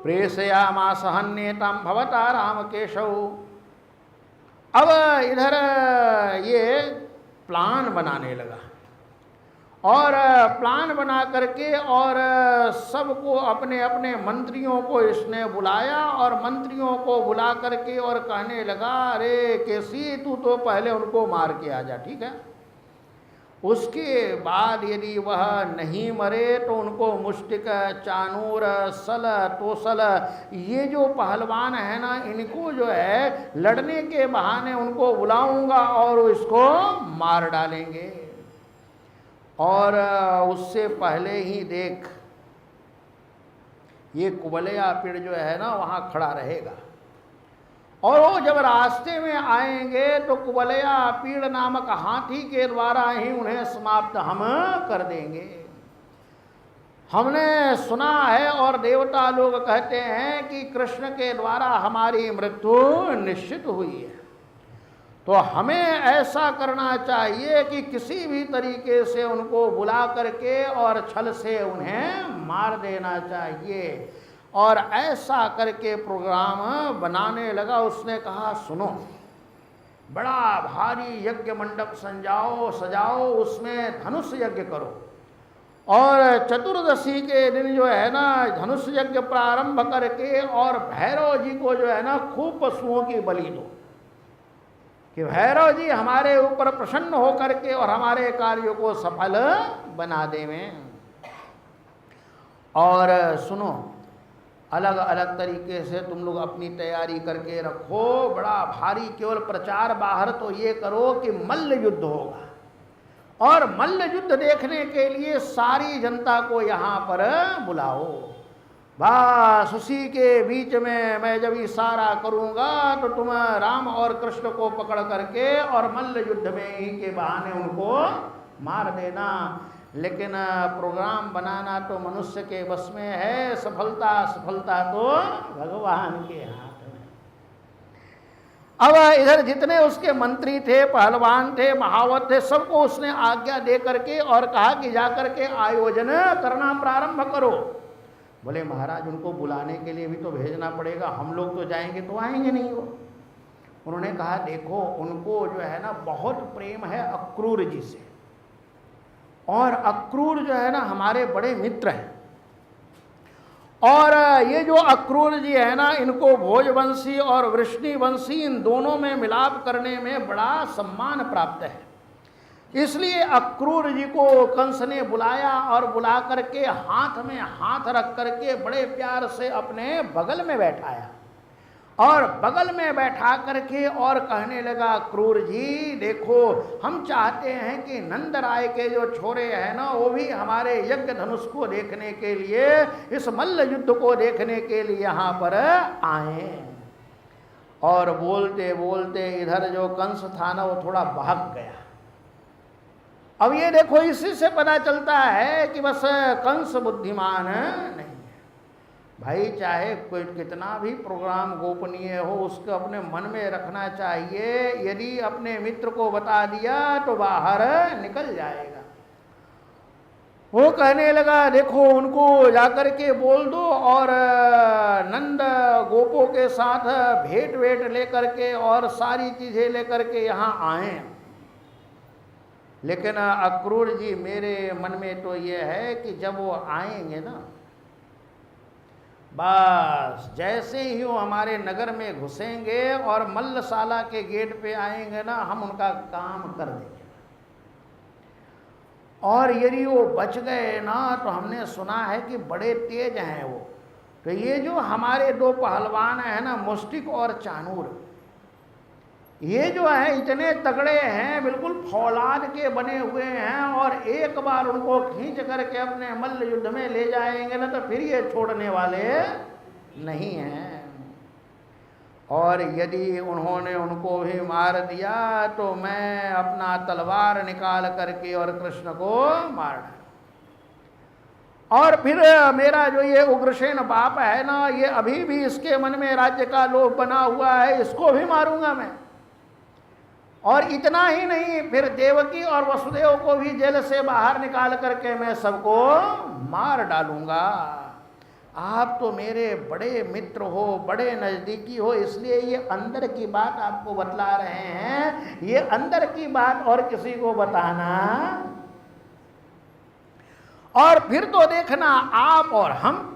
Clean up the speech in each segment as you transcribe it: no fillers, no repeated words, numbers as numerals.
प्रेषयामास हन्येतां भवता राम केशव। अब इधर ये प्लान बनाने लगा और प्लान बना करके और सबको अपने अपने मंत्रियों को इसने बुलाया और मंत्रियों को बुला करके और कहने लगा, अरे केसी तू तो पहले उनको मार के आ जा, ठीक है। उसके बाद यदि वह नहीं मरे तो उनको मुष्टिक, चानूर, सल, तोसल, ये जो पहलवान है ना, इनको जो है लड़ने के बहाने उनको बुलाऊंगा और इसको मार डालेंगे। और उससे पहले ही देख, ये कुबलया पीड़ जो है ना वहाँ खड़ा रहेगा और वो जब रास्ते में आएंगे तो कुबलया पीड़ नामक हाथी के द्वारा ही उन्हें समाप्त हम कर देंगे। हमने सुना है और देवता लोग कहते हैं कि कृष्ण के द्वारा हमारी मृत्यु निश्चित हुई है, तो हमें ऐसा करना चाहिए कि किसी भी तरीके से उनको बुला करके और छल से उन्हें मार देना चाहिए। और ऐसा करके प्रोग्राम बनाने लगा। उसने कहा, सुनो, बड़ा भारी यज्ञ मंडप सजाओ, उसमें धनुष यज्ञ करो और चतुर्दशी के दिन जो है ना धनुष यज्ञ प्रारंभ करके और भैरव जी को जो है ना खूब पशुओं की बलि दो कि भैरव जी हमारे ऊपर प्रसन्न होकर के और हमारे कार्यों को सफल बना देवें। और सुनो, अलग अलग तरीके से तुम लोग अपनी तैयारी करके रखो। बड़ा भारी केवल प्रचार बाहर तो ये करो कि मल्ल युद्ध होगा और मल्ल युद्ध देखने के लिए सारी जनता को यहाँ पर बुलाओ। बस उसी के बीच में मैं जब इशारा करूँगा तो तुम राम और कृष्ण को पकड़ करके और मल्ल युद्ध में ही के बहाने उनको मार देना। लेकिन प्रोग्राम बनाना तो मनुष्य के बस में है, सफलता तो भगवान के हाथ में। अब इधर जितने उसके मंत्री थे, पहलवान थे, महावत थे, सबको उसने आज्ञा दे करके और कहा कि जाकर के आयोजन करना प्रारंभ करो। बोले महाराज, उनको बुलाने के लिए भी तो भेजना पड़ेगा, हम लोग तो जाएंगे तो आएंगे नहीं वो। उन्होंने कहा, देखो उनको जो है ना बहुत प्रेम है अक्रूर जी से, और अक्रूर जो है ना हमारे बड़े मित्र हैं, और ये जो अक्रूर जी है ना इनको भोजवंशी और वृष्णिवंशी इन दोनों में मिलाप करने में बड़ा सम्मान प्राप्त है। इसलिए अक्रूर जी को कंस ने बुलाया और बुला करके हाथ में हाथ रख करके बड़े प्यार से अपने बगल में बैठाया और बगल में बैठा करके और कहने लगा, अक्रूर जी देखो, हम चाहते हैं कि नंद राय के जो छोरे हैं ना वो भी हमारे यज्ञ धनुष को देखने के लिए, इस मल्ल युद्ध को देखने के लिए यहाँ पर आए। और बोलते बोलते इधर जो कंस था ना वो थोड़ा बहक गया। अब ये देखो, इसी से पता चलता है कि बस कंस बुद्धिमान नहीं है भाई। चाहे कोई कितना भी प्रोग्राम गोपनीय हो, उसको अपने मन में रखना चाहिए। यदि अपने मित्र को बता दिया तो बाहर निकल जाएगा। वो कहने लगा, देखो उनको जाकर के बोल दो और नंद गोपों के साथ भेंट वेट लेकर के और सारी चीजें लेकर के यहाँ आए। लेकिन अक्रूर जी, मेरे मन में तो ये है कि जब वो आएंगे ना, बस जैसे ही वो हमारे नगर में घुसेंगे और मल्लशाला के गेट पे आएंगे ना, हम उनका काम कर देंगे। और यदि वो बच गए ना, तो हमने सुना है कि बड़े तेज हैं वो। तो ये जो हमारे दो पहलवान हैं ना, मुष्टिक और चानूर, ये जो है इतने तगड़े हैं, बिल्कुल फौलाद के बने हुए हैं, और एक बार उनको खींच करके अपने मल्ल युद्ध में ले जाएंगे ना तो फिर ये छोड़ने वाले नहीं हैं। और यदि उन्होंने उनको भी मार दिया तो मैं अपना तलवार निकाल करके और कृष्ण को मार डालूं। और फिर मेरा जो ये उग्रसेन बाप है ना, ये अभी भी इसके मन में राज्य का लोभ बना हुआ है, इसको भी मारूंगा मैं। और इतना ही नहीं, फिर देवकी और वसुदेव को भी जेल से बाहर निकाल करके मैं सबको मार डालूंगा। आप तो मेरे बड़े मित्र हो, बड़े नज़दीकी हो, इसलिए ये अंदर की बात आपको बतला रहे हैं। ये अंदर की बात और किसी को बताना, और फिर तो देखना आप और हम,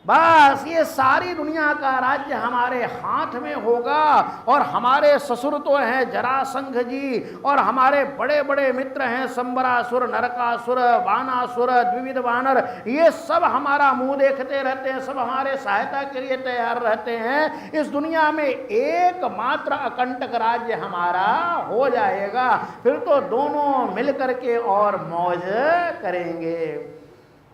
बस ये सारी दुनिया का राज्य हमारे हाथ में होगा। और हमारे ससुर तो हैं जरासंघ जी, और हमारे बड़े बड़े मित्र हैं संबरासुर, नरकासुर, बानासुर, द्विविध वानर, ये सब हमारा मुंह देखते रहते हैं, सब हमारे सहायता के लिए तैयार रहते हैं। इस दुनिया में एकमात्र अकंटक राज्य हमारा हो जाएगा, फिर तो दोनों मिल करके और मौज करेंगे।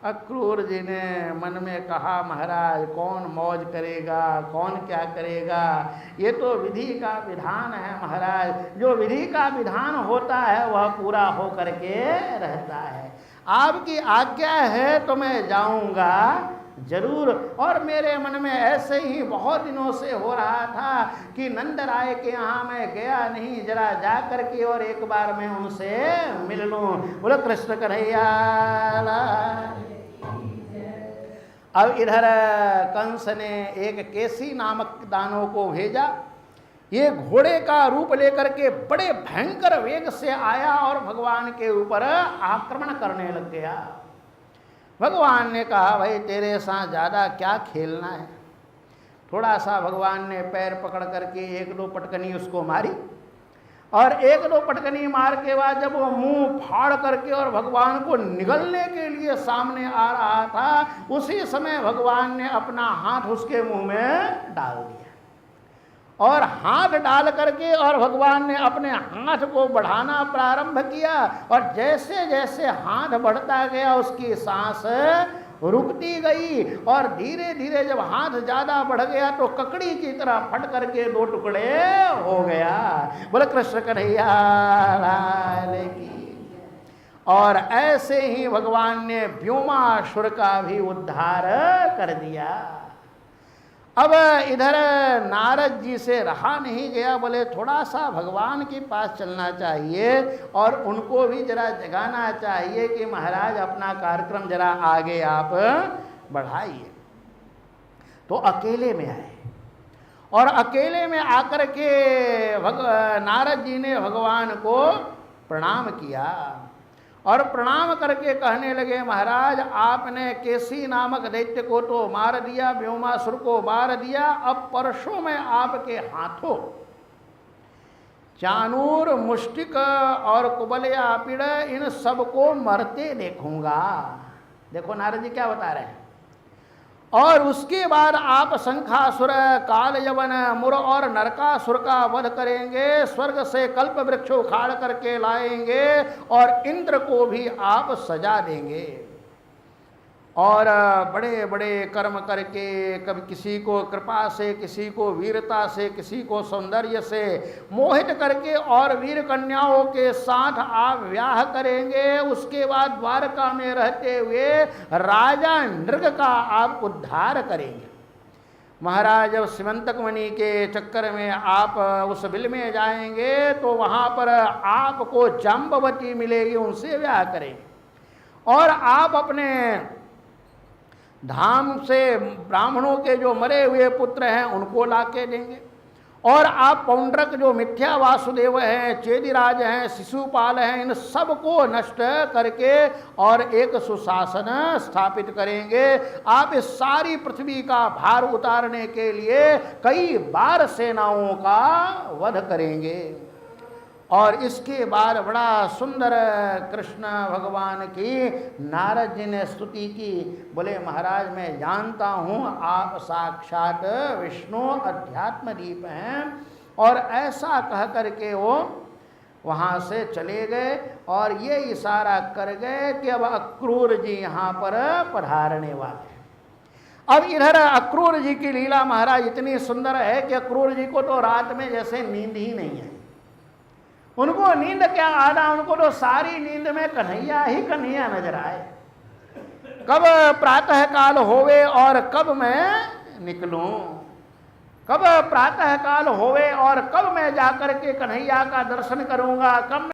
अक्रूर जी ने मन में कहा, महाराज कौन मौज करेगा, कौन क्या करेगा, ये तो विधि का विधान है महाराज। जो विधि का विधान होता है वह पूरा हो करके रहता है। आपकी आज्ञा है तो मैं जाऊंगा जरूर। और मेरे मन में ऐसे ही बहुत दिनों से हो रहा था कि नंद राय के यहाँ मैं गया नहीं, जरा जा करके और एक बार मैं उनसे मिल लूं। बोलो कृष्ण कन्हैया। अब इधर कंस ने एक केसी नामक दानव को भेजा। ये घोड़े का रूप लेकर के बड़े भयंकर वेग से आया और भगवान के ऊपर आक्रमण करने लग गया। भगवान ने कहा, भाई तेरे साथ ज़्यादा क्या खेलना है। थोड़ा सा भगवान ने पैर पकड़ करके एक दो पटकनी उसको मारी, और एक दो पटकनी मार के बाद जब वो मुंह फाड़ करके और भगवान को निगलने के लिए सामने आ रहा था, उसी समय भगवान ने अपना हाथ उसके मुंह में डाल दिया। और हाथ डाल करके और भगवान ने अपने हाथ को बढ़ाना प्रारंभ किया, और जैसे जैसे हाथ बढ़ता गया उसकी सांस रुकती गई, और धीरे धीरे जब हाथ ज्यादा बढ़ गया तो ककड़ी की तरह फट करके दो टुकड़े हो गया। बोले कृष्ण कन्हैया की। और ऐसे ही भगवान ने व्योमासुर का भी उद्धार कर दिया। अब इधर नारद जी से रहा नहीं गया, बोले थोड़ा सा भगवान के पास चलना चाहिए और उनको भी जरा जगाना चाहिए कि महाराज अपना कार्यक्रम जरा आगे आप बढ़ाइए। तो अकेले में आए, और अकेले में आकर के नारद जी ने भगवान को प्रणाम किया, और प्रणाम करके कहने लगे, महाराज आपने केसी नामक दैत्य को तो मार दिया, व्योमासुर को मार दिया, अब परसों में आपके हाथों चानूर, मुष्टिक और कुबलया पीड़ इन सबको मरते देखूंगा। देखो नारद जी क्या बता रहे हैं। और उसके बाद आप शंखासुर, काल यवन, मुर और नरकासुर का वध करेंगे, स्वर्ग से कल्प वृक्ष उखाड़ करके लाएंगे, और इंद्र को भी आप सजा देंगे। और बड़े बड़े कर्म करके, कभी किसी को कृपा से, किसी को वीरता से, किसी को सौंदर्य से मोहित करके और वीर कन्याओं के साथ आप ब्याह करेंगे। उसके बाद द्वारका में रहते हुए राजा नृग का आप उद्धार करेंगे। महाराज जब सिमंतक मणि के चक्कर में आप उस बिल में जाएंगे तो वहाँ पर आपको जाम्बवती मिलेगी, उनसे ब्याह करेंगे। और आप अपने धाम से ब्राह्मणों के जो मरे हुए पुत्र हैं उनको लाके देंगे, और आप पौंड्रक जो मिथ्या वासुदेव हैं, चेदिराज हैं, शिशुपाल हैं, इन सबको नष्ट करके और एक सुशासन स्थापित करेंगे। आप इस सारी पृथ्वी का भार उतारने के लिए कई बार सेनाओं का वध करेंगे। और इसके बाद बड़ा सुंदर कृष्ण भगवान की नारद जी ने स्तुति की। बोले महाराज मैं जानता हूँ आप साक्षात विष्णु अध्यात्मदीप हैं। और ऐसा कह करके वो वहाँ से चले गए, और ये इशारा कर गए कि अब अक्रूर जी यहाँ पर पधारने वाले। अब इधर अक्रूर जी की लीला महाराज इतनी सुंदर है कि अक्रूर जी को तो रात में जैसे नींद ही नहीं है। उनको नींद क्या आना, उनको तो सारी नींद में कन्हैया ही कन्हैया नजर आए। कब प्रातः काल होवे और कब मैं निकलूं, कब प्रातः काल होवे और कब मैं जाकर के कन्हैया का दर्शन करूंगा, कब